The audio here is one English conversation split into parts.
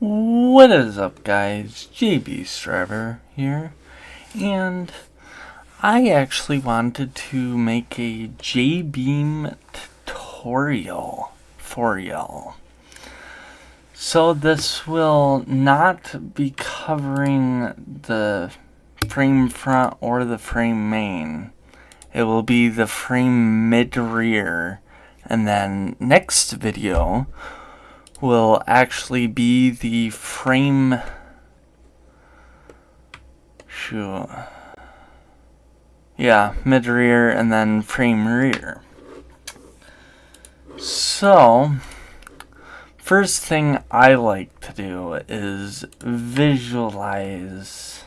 What is up, guys? JBEAM here, and I actually wanted to make a JBEAM tutorial for y'all. So this will not be covering the frame front or the frame main. It will be the frame mid-rear, and then next video will actually be the frame mid-rear and then frame rear. So first thing I like to do is visualize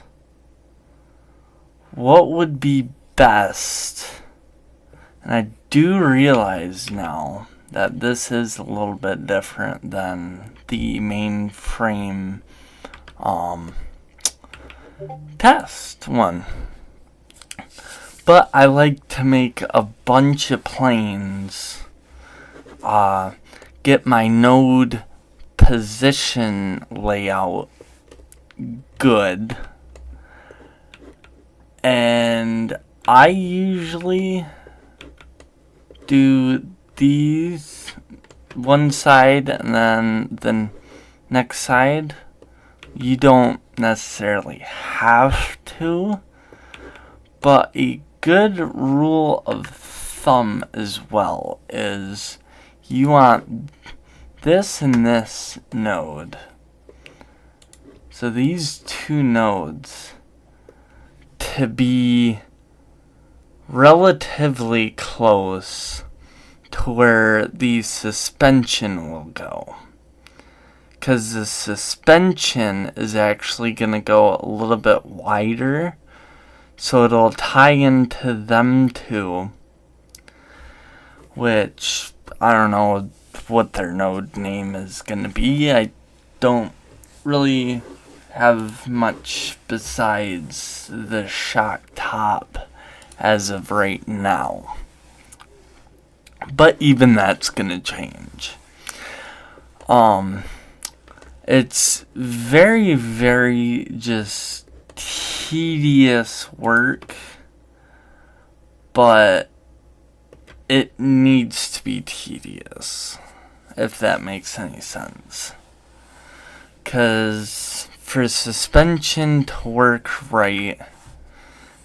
what would be best. And I do realize now that this is a little bit different than the main frame test one. But I like to make a bunch of planes, get my node position layout good, and I usually do these one side and then the next side. You don't necessarily have to, but a good rule of thumb as well is you want this and this node. So these two nodes to be relatively close to where the suspension will go, because the suspension is actually going to go a little bit wider, so it'll tie into them two, which I don't know what their node name is going to be. I don't really have much besides the shock top as of right now. But even that's gonna change. It's very, very just tedious work, but it needs to be tedious, if that makes any sense. 'Cause for suspension to work right,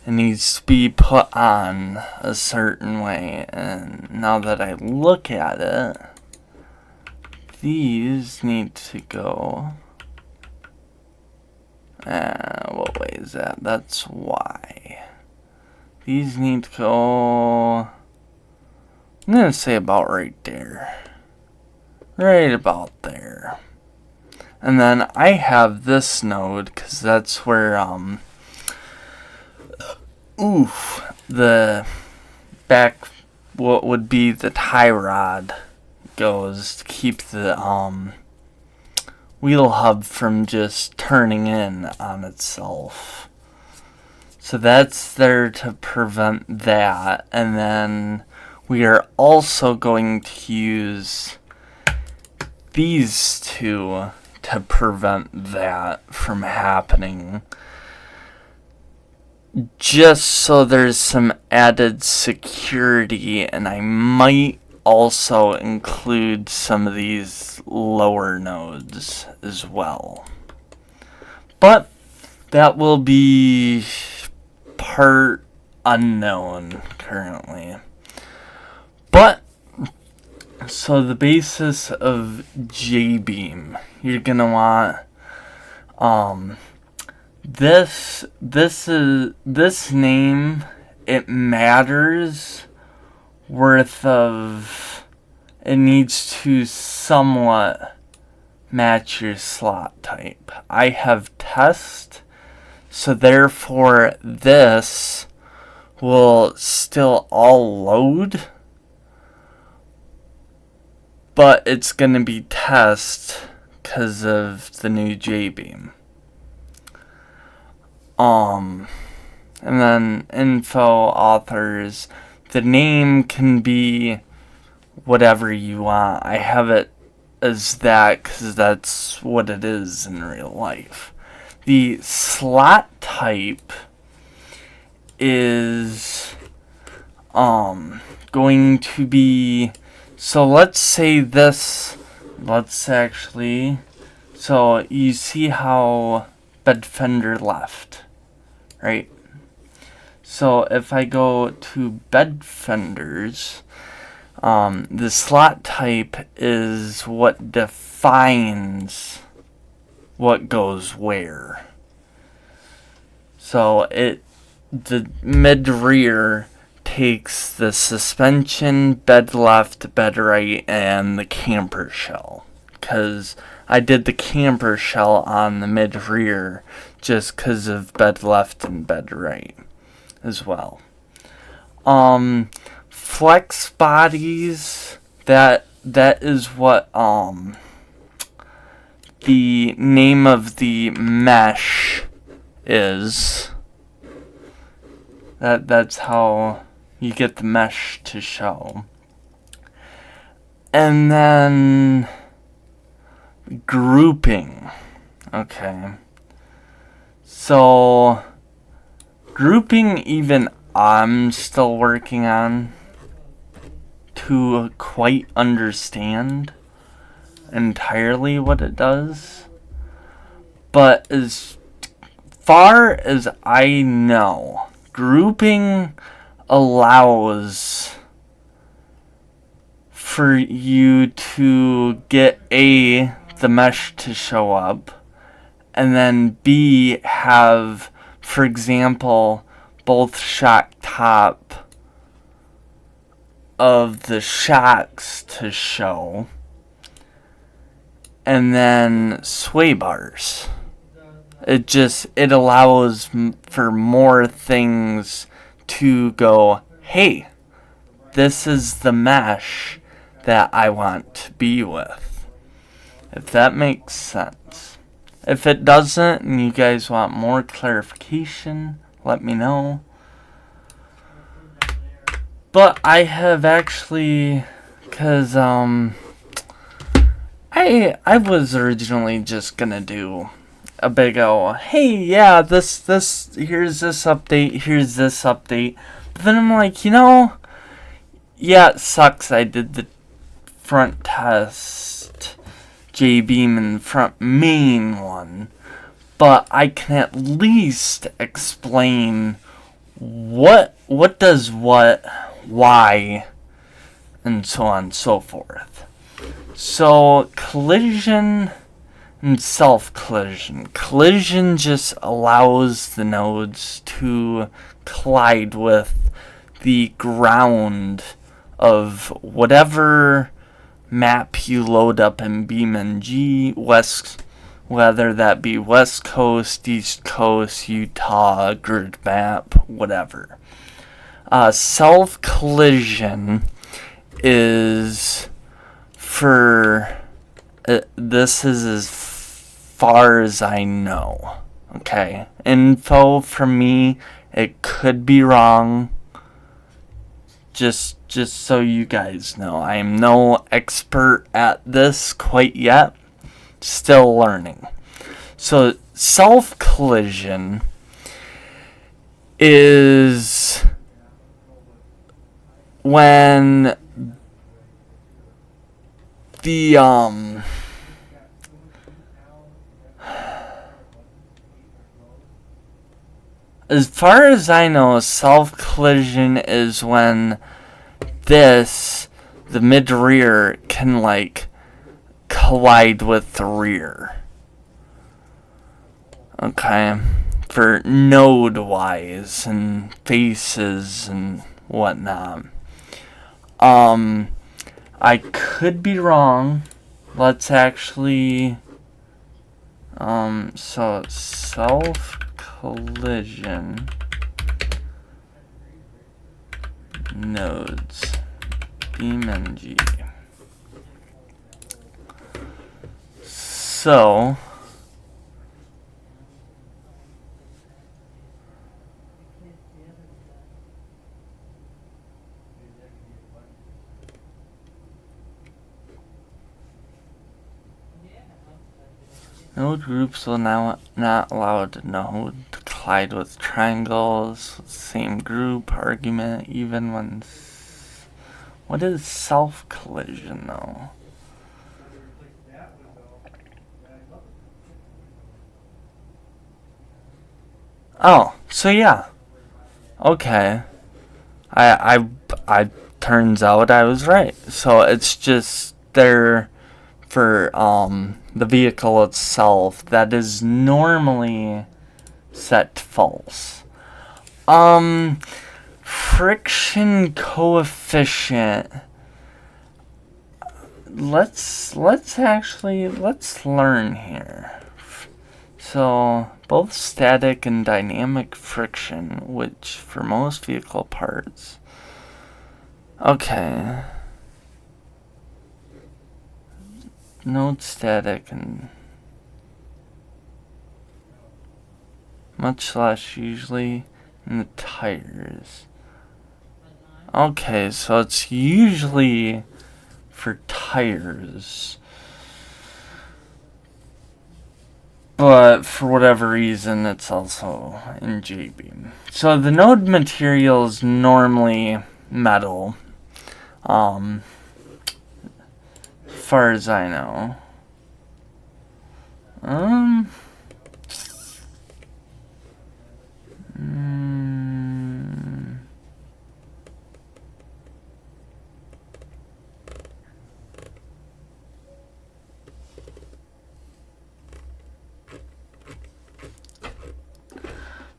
it needs to be put on a certain way, and now that I look at it, these need to go, what way is that? That's Y. These need to go, I'm gonna say about right there. Right about there. And then I have this node, because that's where, the back, what would be the tie rod goes to keep the wheel hub from just turning in on itself. So that's there to prevent that. And then we are also going to use these two to prevent that from happening, just so there's some added security. And I might also include some of these lower nodes as well, but that will be part unknown currently. But so the basis of JBEAM, you're gonna want this name, it matters, worth of, it needs to somewhat match your slot type. I have test, so therefore this will still all load, but it's gonna be test because of the new JBEAM. And then info, authors, the name can be whatever you want. I have it as that because that's what it is in real life. The slot type is going to be, so let's say this, so you see how bed fender left, right? So if I go to bed fenders, the slot type is what defines what goes where. So the mid rear takes the suspension, bed left, bed right, and the camper shell. Because I did the camper shell on the mid rear just because of bed left and bed right as well. Flex bodies, that is what the name of the mesh is. That's how you get the mesh to show. And then grouping. Okay. So grouping, even I'm still working on to quite understand entirely what it does. But as far as I know, grouping allows for you to get A, the mesh to show up, and then B, have, for example, both shock top of the shocks to show, and then sway bars. It allows for more things to go, hey, this is the mesh that I want to be with. If that makes sense. If it doesn't and you guys want more clarification, let me know. But I have actually, because I was originally just gonna do a big hey, yeah, this here's this update. But then I'm like, yeah, it sucks I did the front test JBEAM and front main one, but I can at least explain what does what, why, and so on and so forth. So collision and self-collision. Collision just allows the nodes to collide with the ground of whatever map you load up in BeamNG, whether that be West Coast, East Coast, Utah, grid map, whatever. Self-collision is for, this is as far as I know. Okay, info from me, it could be wrong. Just so you guys know, I am no expert at this quite yet. Still learning. So self-collision is when the as far as I know, self-collision is when the mid-rear can, like, collide with the rear. Okay? For node-wise and faces and whatnot. I could be wrong. Let's actually... so, self-collision nodes BeamNG. So Node groups will now not allow the node to collide with triangles with the same group argument even when... What is self-collision though? Oh, so yeah. Okay. I turns out I was right. So it's just there for the vehicle itself that is normally set to false. Friction coefficient. Let's learn here. So both static and dynamic friction, which for most vehicle parts. Okay. Node static and much less usually in the tires. Okay, so it's usually for tires. But for whatever reason, it's also in JBEAM. So the node material is normally metal. As far as I know.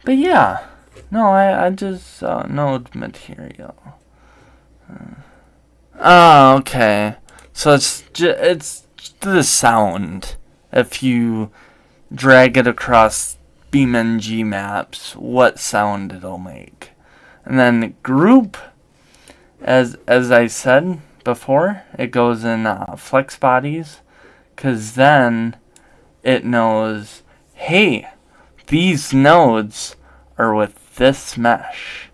But yeah, no, I just node material. Oh, okay. So it's the sound. If you drag it across BeamNG maps, what sound it'll make. And then group, as I said before, it goes in flex bodies, because then it knows, hey, these nodes are with this mesh.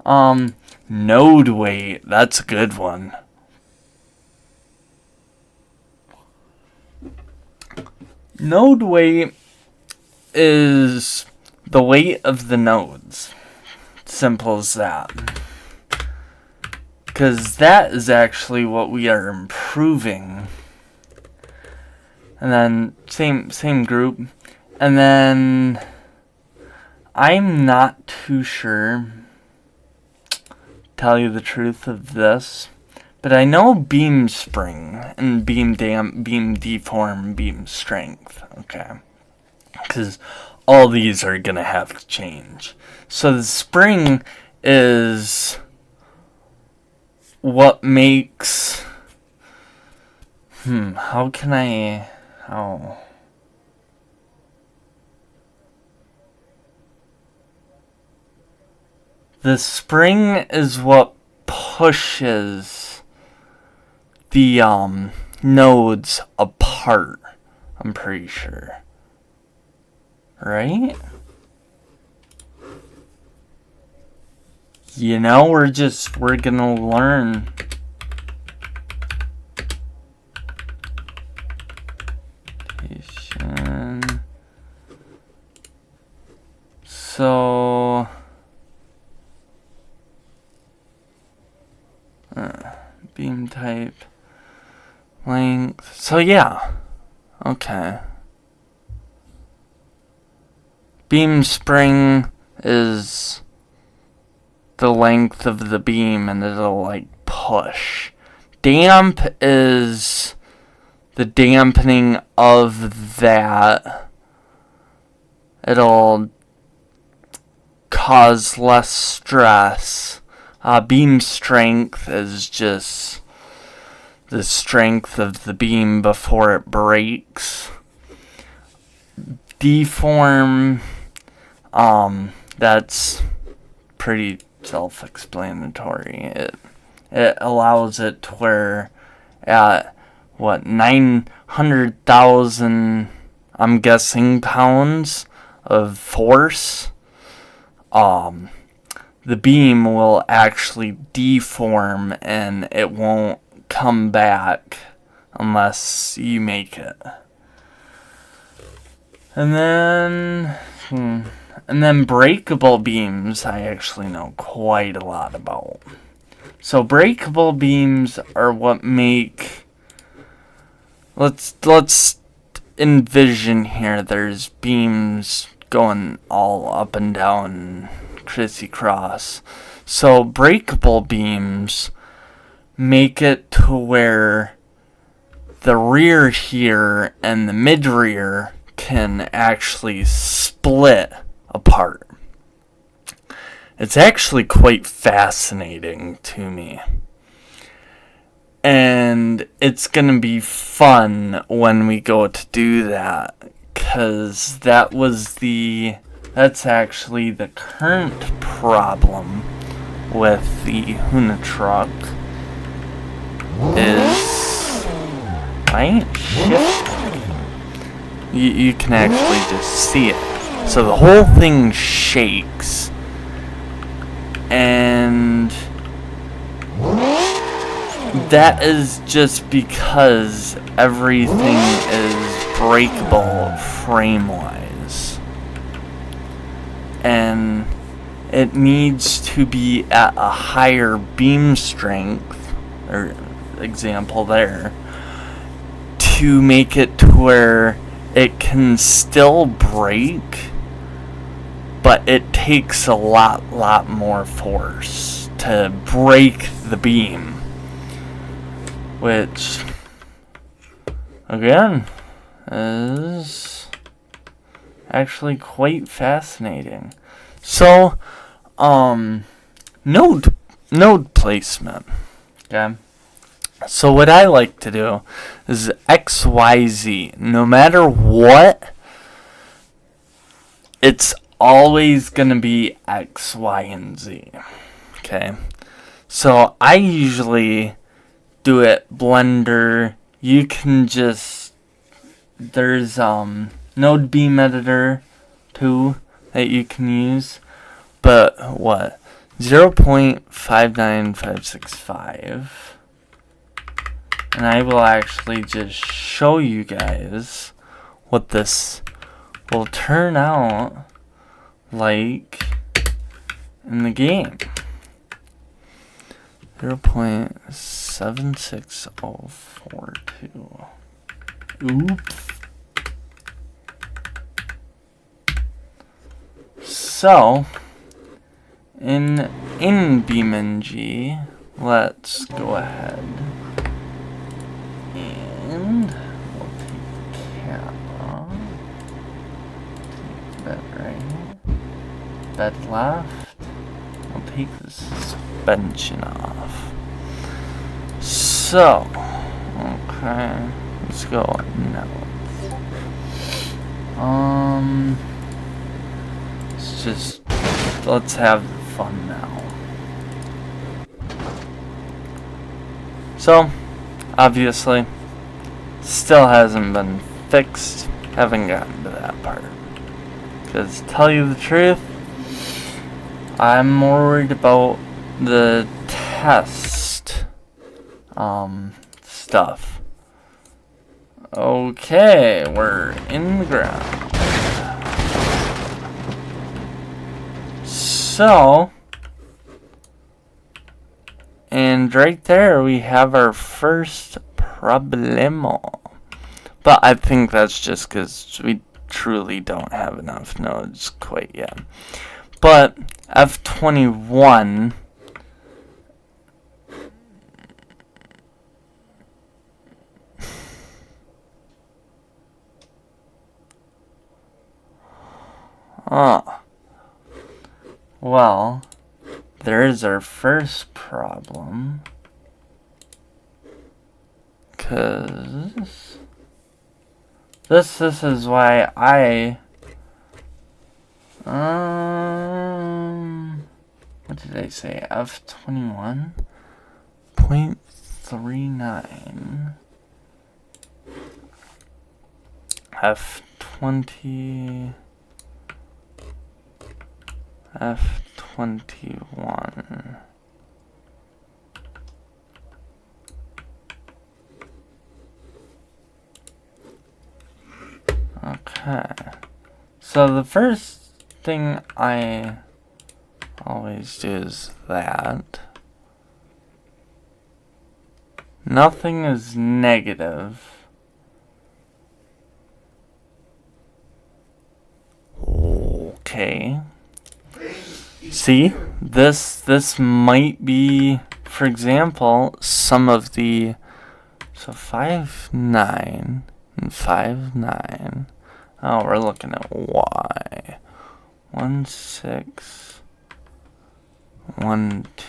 Node weight, that's a good one. Node weight is the weight of the nodes. Simple as that. Because that is actually what we are improving. And then same group. And then I'm not too sure, tell you the truth of this, but I know beam spring and beam damp, beam deform, beam strength, okay? Because all these are going to have to change. So the spring is what makes... how can I... How... The spring is what pushes the nodes apart, I'm pretty sure. Right? You know, we're gonna learn. So beam type, length. So yeah, okay. Beam spring is the length of the beam, and it'll like push. Damp is the dampening of that. It'll cause less stress. Beam strength is just the strength of the beam before it breaks. Deform, that's pretty self-explanatory. It allows it to where at, 900,000, I'm guessing, pounds of force, the beam will actually deform and it won't come back unless you make it. And then breakable beams I actually know quite a lot about. So breakable beams are what make, let's envision here there's beams going all up and down, crissy-cross. So breakable beams make it to where the rear here and the mid-rear can actually split apart. It's actually quite fascinating to me. And it's going to be fun when we go to do that, because that's actually the current problem with the Hoonitruck is I ain't shifting. You can actually just see it. So the whole thing shakes, and that is just because everything is breakable frame-wise. And it needs to be at a higher beam strength, or example there, to make it to where it can still break, but it takes a lot more force to break the beam. Which, again, is actually quite fascinating. So, node placement. Okay. So what I like to do is X, Y, Z. No matter what, it's always gonna be X, Y, and Z. Okay. So I usually do it Blender. You can just, there's node beam editor too that you can use, but what, 0.59565, and I will actually just show you guys what this will turn out like in the game. 0.76042. Oops. So, in BeamNG, let's go ahead and we'll take the cap off. Take that right here. That left. I'll take the suspension off. So, okay, let's go now. Let's have fun now. So, obviously, still hasn't been fixed. Haven't gotten to that part. Because, to tell you the truth, I'm more worried about the test stuff. Okay, we're in the ground. So, and right there we have our first problemo. But I think that's just because we truly don't have enough nodes quite yet. But F21 well, there's our first problem, because this is why I what did I say? F21.39 F21. Okay. So the first thing I always do is that. Nothing is negative. Okay. See, this might be, for example, some of the, so 5, 9, and 5, 9. Oh, we're looking at Y. 1, 6, 1, 2.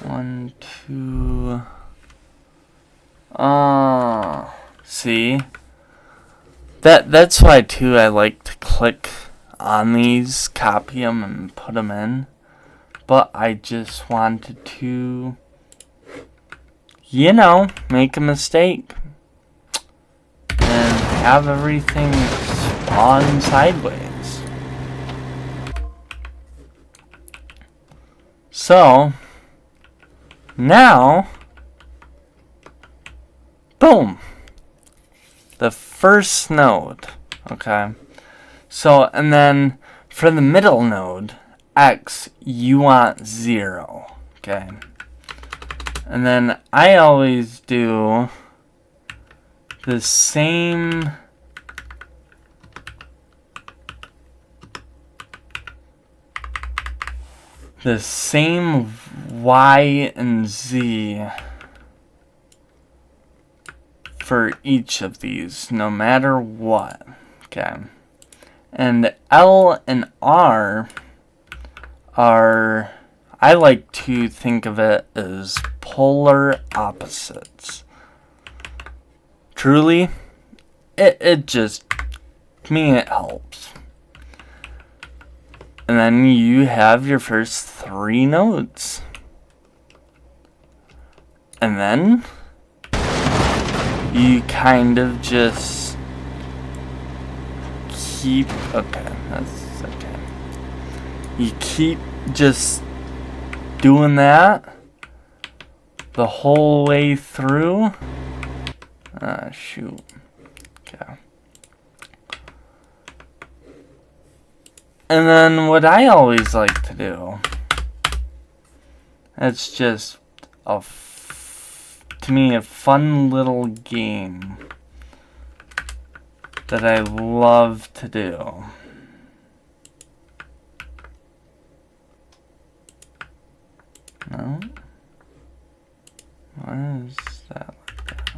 One, two. See? That's why too I like to click on these, copy them, and put them in. But I just wanted to, you know, make a mistake and have everything spawn sideways. So now, boom, the first node. Okay, so and then for the middle node, X, you want 0. Okay, and then I always do the same Y and Z for each of these, no matter what. Okay, and L and R are, I like to think of it as polar opposites. Truly, it just, to me, it helps. And then you have your first 3 nodes. And then you kind of just keep, okay, that's okay. You keep just doing that the whole way through. Shoot. Okay. And then what I always like to do, it's just to me a fun little game that I love to do. No? Why is that like that?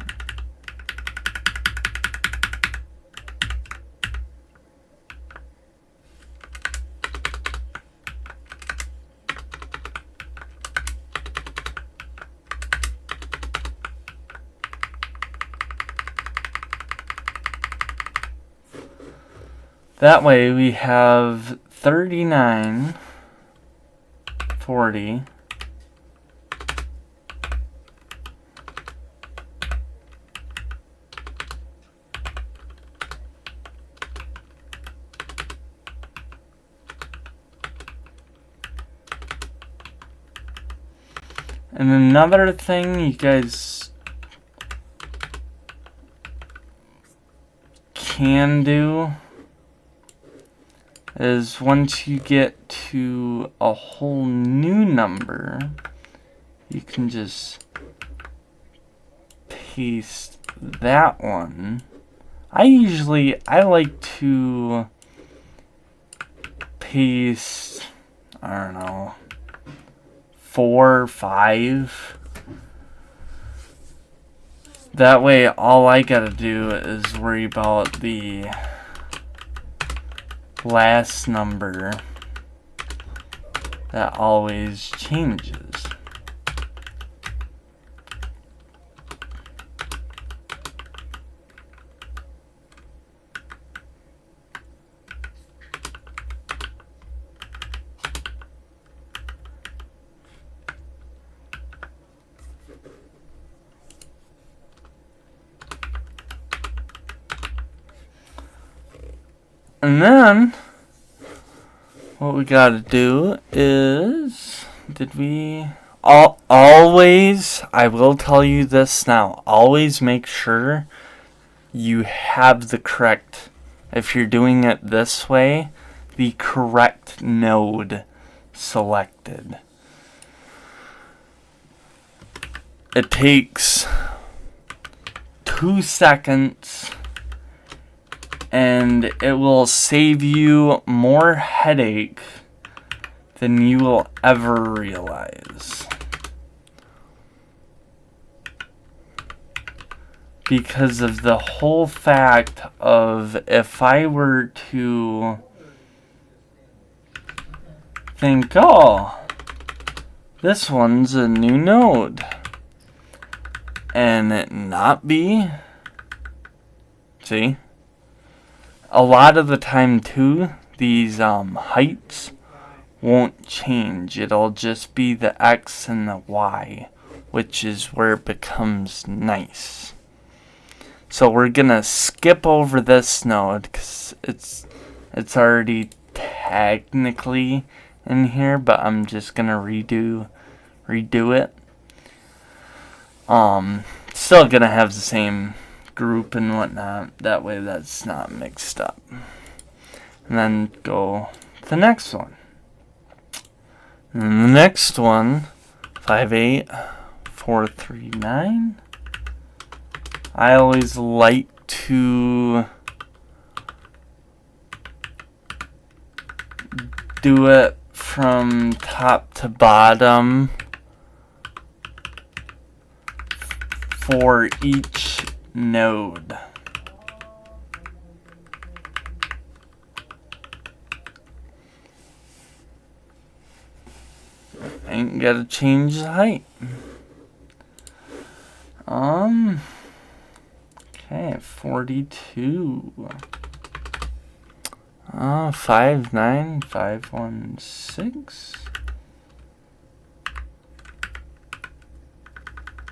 That way we have 39, 40, and another thing you guys can do is once you get to a whole new number, you can just paste that one. I like to paste, I don't know, 4, 5. That way all I gotta do is worry about the last number that always changes. And then what we gotta do is, always, I will tell you this now, always make sure you have the correct, if you're doing it this way, the correct node selected. It takes 2 seconds and it will save you more headache than you will ever realize. Because of the whole fact of, if I were to think, oh, this one's a new node, and it not be, see? A lot of the time too, these heights won't change. It'll just be the X and the Y, which is where it becomes nice. So we're gonna skip over this node because it's already technically in here, but I'm just gonna redo it. Still gonna have the same group and whatnot, that way that's not mixed up. And then go to the next one. And the next one, 58439. I always like to do it from top to bottom for each node. Ain't gotta change the height. Okay, 42. 59516.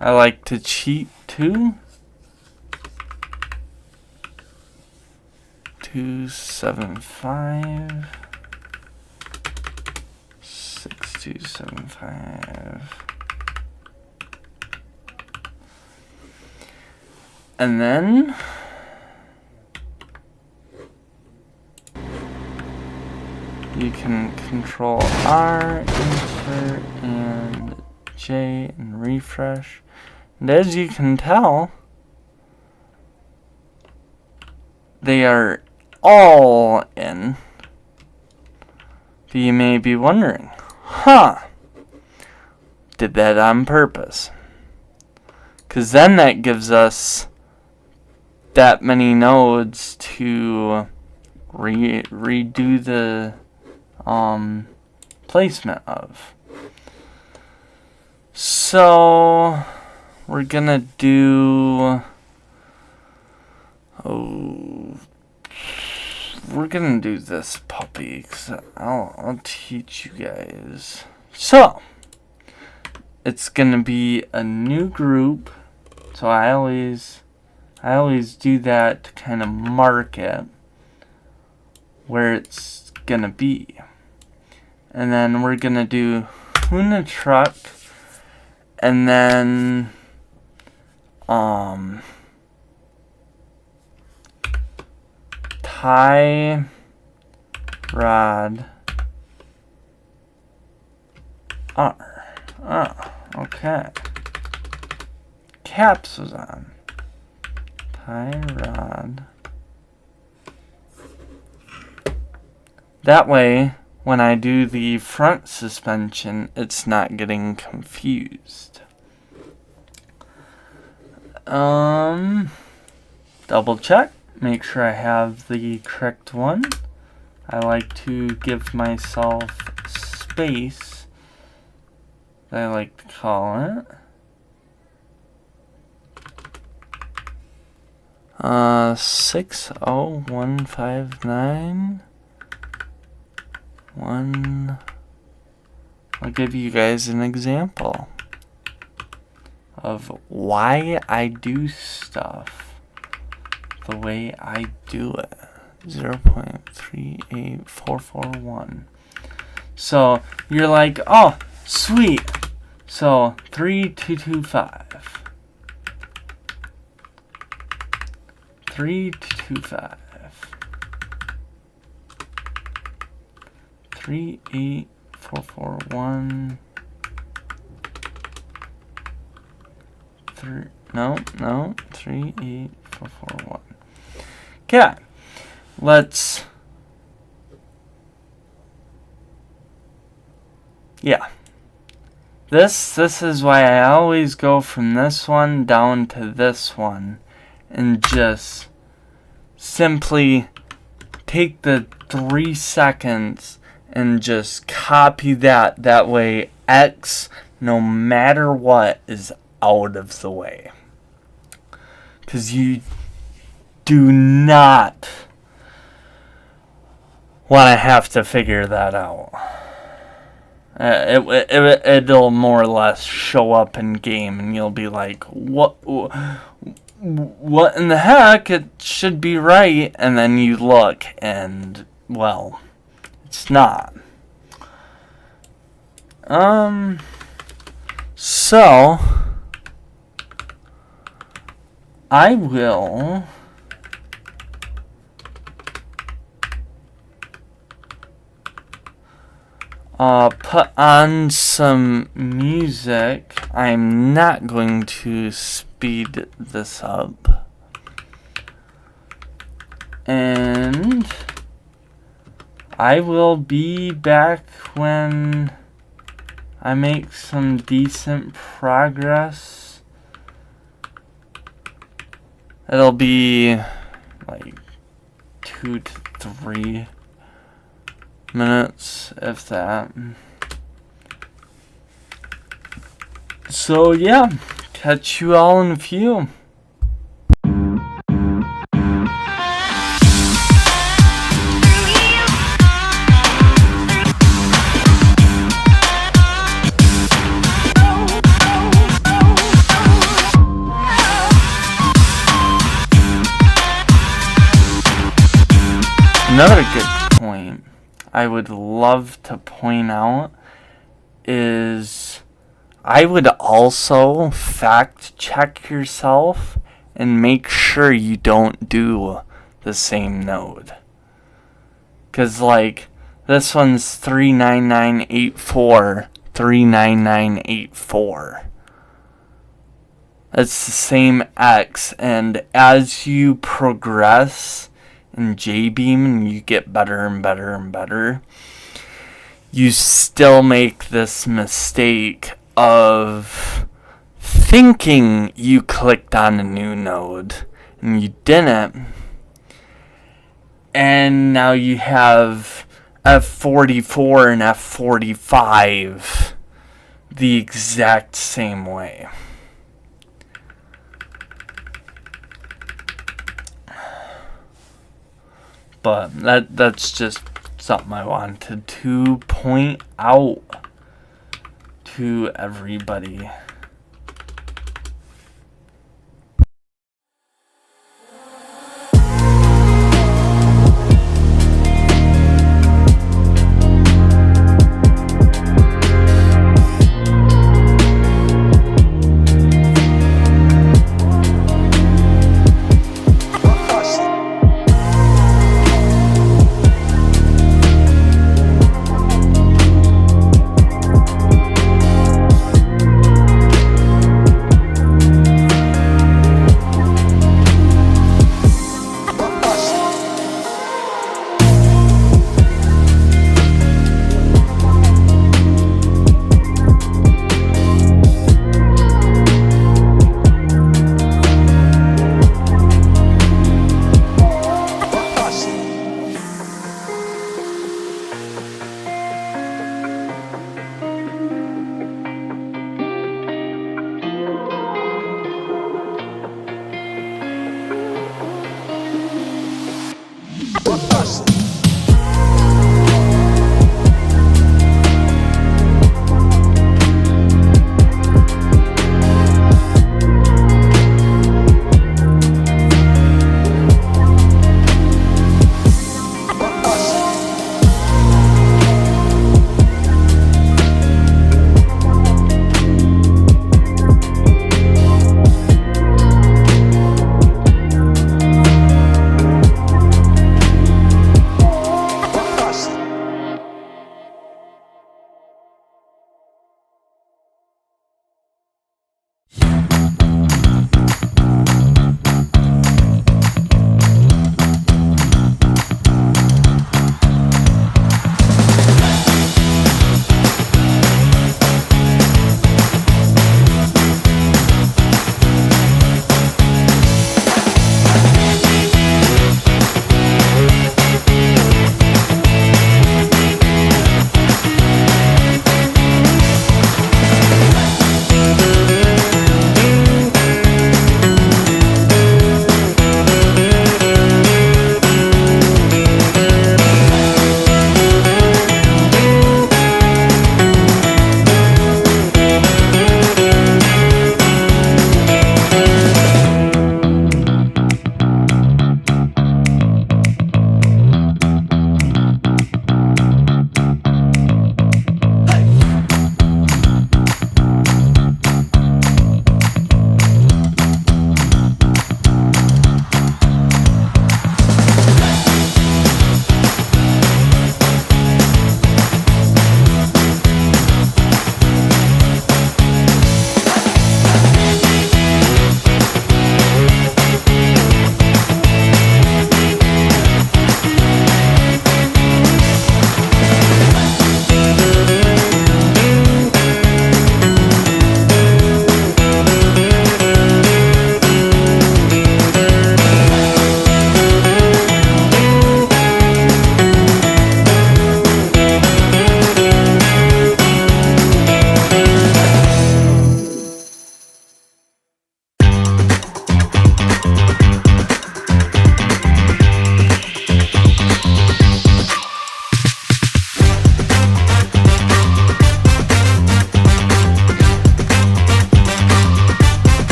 I like to cheat too. 275. 6275. And then you can Control R, insert, and J, and refresh. And as you can tell, they are all in. But you may be wondering, did that on purpose? Because then that gives us that many nodes to redo the placement of. So we're gonna do this puppy, because I'll teach you guys. So it's gonna be a new group, so I always do that to kind of mark it where it's gonna be. And then we're gonna do Hoonitruck, and then tie rod R. Okay. Caps was on. Tie rod. That way, when I do the front suspension, it's not getting confused. Double check. Make sure I have the correct one. I like to give myself space, I like to call it. 60159. I'll give you guys an example of why I do stuff the way I do it. 0.38441. So you're like, oh, sweet. So 3225. 3225. 38441. No, 38441. Okay, let's. Yeah. This is why I always go from this one down to this one and just simply take the 3 seconds and just copy that. That way X, no matter what, is out of the way. Because you do not want to have to figure that out. It'll more or less show up in game, and you'll be like, what in the heck? It should be right. And then you look, and, well, it's not. So I will put on some music. I'm not going to speed this up. And I will be back when I make some decent progress. It'll be like 2 to 3 minutes, if that. So yeah, catch you all in a few. Another good point I would love to point out is I would also fact check yourself and make sure you don't do the same node. Because, like, this one's 39984, 39984. It's the same X, and as you progress in JBEAM and you get better and better and better, you still make this mistake of thinking you clicked on a new node and you didn't, and now you have F44 and F45 the exact same way. But that's just something I wanted to point out to everybody.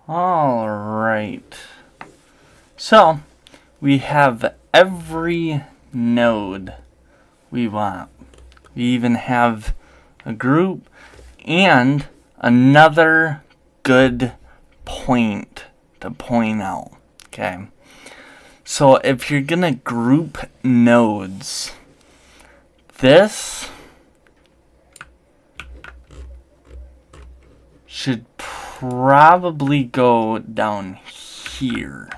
Alright. So, we have every node we want. We even have a group and another good point to point out. Okay. So, if you're going to group nodes, this should probably go down here.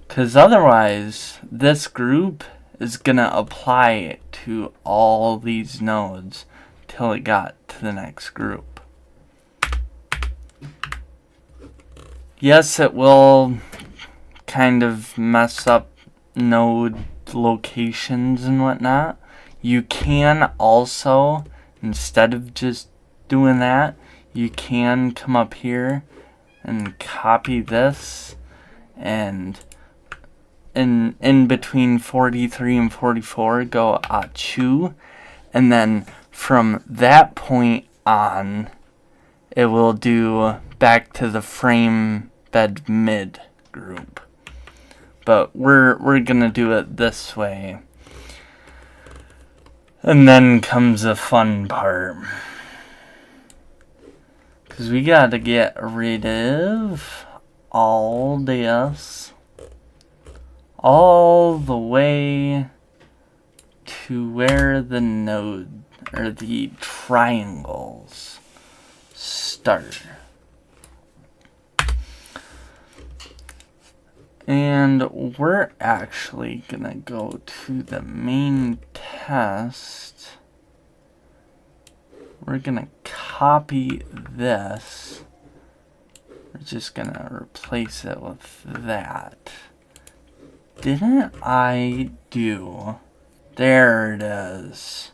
Because otherwise, this group is going to apply to all these nodes till it got to the next group. Yes, it will kind of mess up node locations and whatnot. You can also, instead of just doing that, you can come up here and copy this, and in between 43 and 44 go achu, and then from that point on it will do back to the frame bed mid group. But we're gonna do it this way. And then comes the fun part. Because we gotta get rid of all this all the way to where the node or the triangles start. And we're actually gonna go to the main test. We're gonna copy this. We're just gonna replace it with that. Didn't I do? There it is.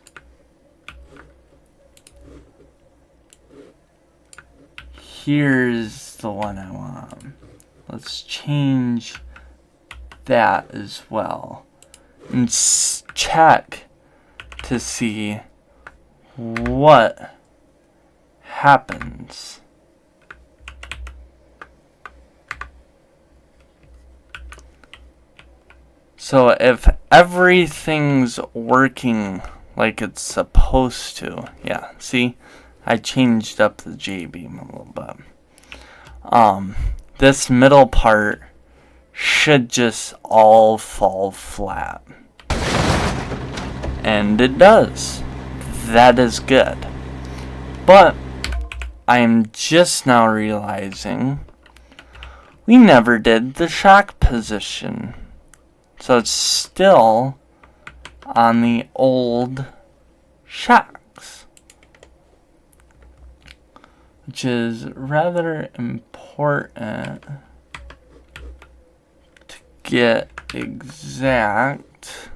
Here's the one I want. Let's change that as well. And check to see what happens. So if everything's working like it's supposed to, yeah, see, I changed up the JBEAM a little bit. This middle part should just all fall flat. And it does. That is good. But I am just now realizing we never did the shock position. So it's still on the old shocks, which is rather important to get exact.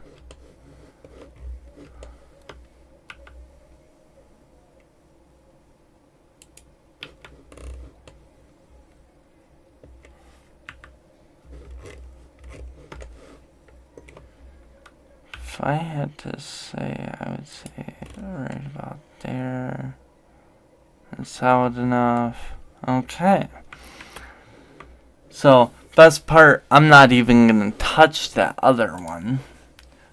If I had to say, I would say right about there. That's solid enough. Okay. So, best part, I'm not even going to touch that other one.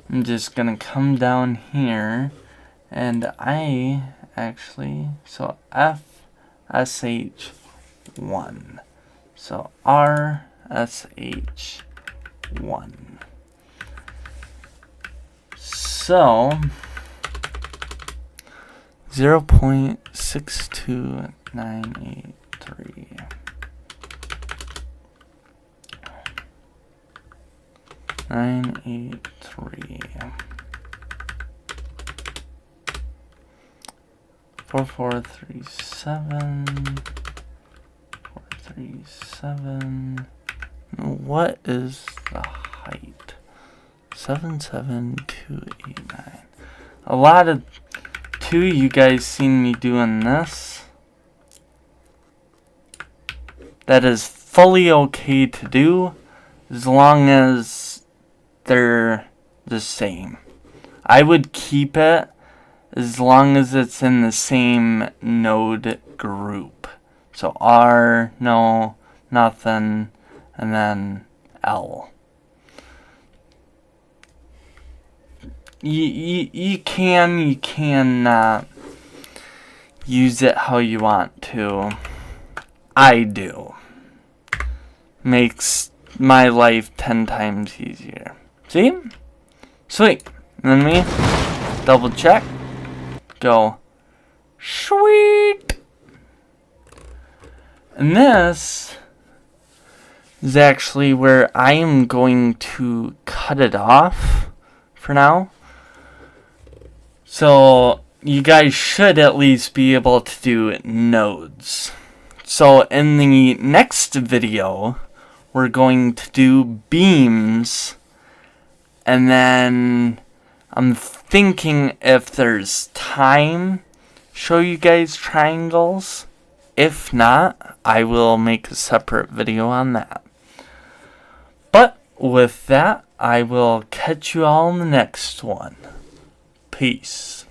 I'm just going to come down here, and I actually, so FSH1. So RSH1. So 0.62983. Four 437. What is the height? 77289. A lot of you guys seen me doing this. That is fully okay to do as long as they're the same. I would keep it as long as it's in the same node group. So R, no, nothing, and then L. You cannot use it how you want to. I do. Makes my life 10 times easier. See? Sweet. And then we double check. Go. Sweet. And this is actually where I am going to cut it off for now. So you guys should at least be able to do nodes. So in the next video, we're going to do beams, and then I'm thinking if there's time, show you guys triangles. If not, I will make a separate video on that. But with that, I will catch you all in the next one. Peace.